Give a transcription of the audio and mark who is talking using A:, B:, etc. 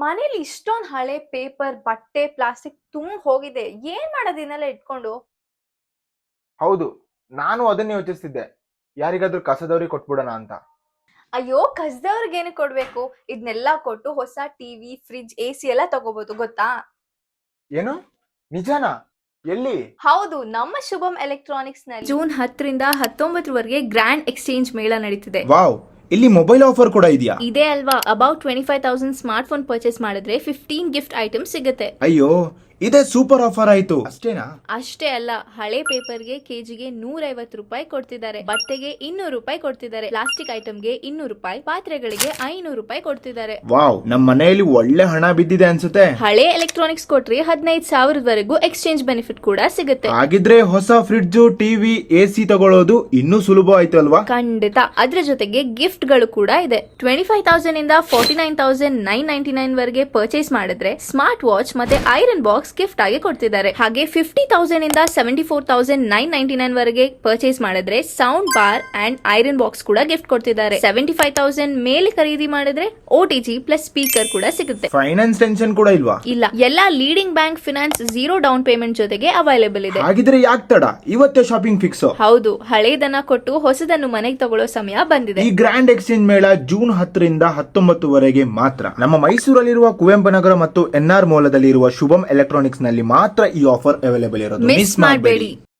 A: ಮನೇಲಿ ಇಷ್ಟೊಂದ್ ಹಳೆ ಪೇಪರ್, ಬಟ್ಟೆ, ಪ್ಲಾಸ್ಟಿಕ್ ಹೋಗಿದೆ. ಏನ್ ಮಾಡೋದು ಇದನ್ನೆಲ್ಲ ಇಟ್ಕೊಂಡು?
B: ಹೌದು, ನಾನು ಅದನ್ನ ಯೋಚಿಸ್ತಿದ್ದೆ, ಯಾರಿಗಾದ್ರೂ ಕಸದವ್ರಿಗೆ ಕೊಟ್ಬಿಡೋಣ ಅಂತ.
A: ಅಯ್ಯೋ, ಕಸ್ದವ್ರಿಗೇನು ಕೊಡ್ಬೇಕು? ಇದನ್ನೆಲ್ಲ ಕೊಟ್ಟು ಹೊಸ ಟಿವಿ, ಫ್ರಿಡ್ಜ್, AC ಎಲ್ಲ ತಗೋಬಹುದು, ಗೊತ್ತಾ?
B: ಏನು, ನಿಜಾನಾ? ಎಲ್ಲಿ?
A: ಹೌದು, ನಮ್ಮ ಶುಭಂ ಎಲೆಕ್ಟ್ರಾನಿಕ್ಸ್ ನಲ್ಲಿ ಜೂನ್ 10ರಿಂದ 19ವರೆಗೆ ಗ್ರ್ಯಾಂಡ್ ಎಕ್ಸ್ಚೇಂಜ್ ಮೇಳ ನಡೀತಿದೆ.
C: ವಾವ್, ಇಲ್ಲಿ ಮೊಬೈಲ್ ಆಫರ್ ಕೂಡ ಇದೆಯಾ?
A: ಇದೆ ಅಲ್ವಾ. ಅಬೌಟ್ 25,000 ಸ್ಮಾರ್ಟ್ ಫೋನ್ ಪರ್ಚೇಸ್ ಮಾಡಿದ್ರೆ 15 ಗಿಫ್ಟ್ ಐಟಮ್ಸ್ ಸಿಗುತ್ತೆ.
C: ಅಯ್ಯೋ, ಇದೇ ಸೂಪರ್ ಆಫರ್ ಆಯ್ತು.
B: ಅಷ್ಟೇನಾ?
A: ಅಷ್ಟೇ ಅಲ್ಲ, ಹಳೆ ಪೇಪರ್ಗೆ ಕೆಜಿಗೆ 150 ರೂಪಾಯಿ ಕೊಡ್ತಿದ್ದಾರೆ, ಬಟ್ಟೆಗೆ 200 ರೂಪಾಯಿ ಕೊಡ್ತಿದ್ದಾರೆ, ಪ್ಲಾಸ್ಟಿಕ್ ಐಟಮ್ಗೆ 200 ರೂಪಾಯಿ, ಪಾತ್ರೆಗಳಿಗೆ 500 ರೂಪಾಯಿ ಕೊಡ್ತಿದ್ದಾರೆ.
C: ವಾವ್, ನಮ್ಮ ಮನೆಯಲ್ಲಿ ಒಳ್ಳೆ ಹಣ ಬಿದ್ದಿದೆ ಅನ್ಸುತ್ತೆ.
A: ಹಳೆ ಎಲೆಕ್ಟ್ರಾನಿಕ್ಸ್ ಕೊಟ್ರೆ 15,000ವರೆಗೂ ಎಕ್ಸ್ಚೇಂಜ್ ಬೆನಿಫಿಟ್ ಕೂಡ ಸಿಗುತ್ತೆ.
C: ಹಾಗಿದ್ರೆ ಹೊಸ ಫ್ರಿಡ್ಜ್, ಟಿವಿ, AC ತಗೊಳ್ಳೋದು ಇನ್ನೂ ಸುಲಭ ಆಯ್ತು ಅಲ್ವಾ?
A: ಖಂಡಿತ. ಅದ್ರ ಜೊತೆಗೆ ಗಿಫ್ಟ್ ಗಳು ಕೂಡ ಇದೆ. 25,000 ಇಂದ 49,999 ವರೆಗೆ ಪರ್ಚೇಸ್ ಮಾಡಿದ್ರೆ ಸ್ಮಾರ್ಟ್ ವಾಚ್ ಮತ್ತೆ ಐರನ್ ಬಾಕ್ಸ್ ಗಿಫ್ಟ್ ಆಗಿ ಕೊಡ್ತಿದ್ದಾರೆ. ಹಾಗೆ 50,000 ಇಂದ 74,999 ವರೆಗೆ ಪರ್ಚೇಸ್ ಮಾಡಿದ್ರೆ sound bar and iron box ಕೂಡ ಗಿಫ್ಟ್ ಕೊಡ್ತಿದ್ದಾರೆ. 75,000 ಮೇಲೆ ಖರೀದಿ ಮಾಡಿದ್ರೆ OTG ಪ್ಲಸ್ ಸ್ಪೀಕರ್ ಕೂಡ ಸಿಗುತ್ತೆ.
C: ಫೈನಾನ್ಸ್ ಟೆನ್ಷನ್ ಕೂಡ ಇಲ್ವಾ?
A: ಇಲ್ಲ, ಎಲ್ಲಾ leading bank finance 0 down payment ಜೊತೆಗೆ ಅವೈಲೇಬಲ್ ಇದೆ.
C: ಹಾಗಿದ್ರೆ ಯಾಕೆ ತಡ, ಇವತ್ತೇ ಶಾಪಿಂಗ್ ಫಿಕ್ಸ್.
A: ಹೌದು, ಹಳೇದನ್ನ ಕೊಟ್ಟು ಹೊಸದನ್ನು ಮನೆಗೆ ತಗೊಳ್ಳೋ ಸಮಯ ಬಂದಿದೆ.
C: ಈ ಗ್ರ್ಯಾಂಡ್ ಎಕ್ಸ್ಚೇಂಜ್ ಮೇಳ ಜೂನ್ 10ರಿಂದ 19ವರೆಗೆ ಮಾತ್ರ. ನಮ್ಮ ಮೈಸೂರಲ್ಲಿರುವ ಕುವೆಂಪು ನಗರ ಮತ್ತು NR ಮೂಲದಲ್ಲಿರುವ ಶುಭಂ ಎಲೆಕ್ಟ್ರಾನಿಕ್ಸ್ ನಲ್ಲಿ ಮಾತ್ರ ಈ ಆಫರ್ ಅವೈಲೇಬಲ್ ಇರೋದು.
A: ಮಿಸ್ ಮಾಡಬೇಡಿ.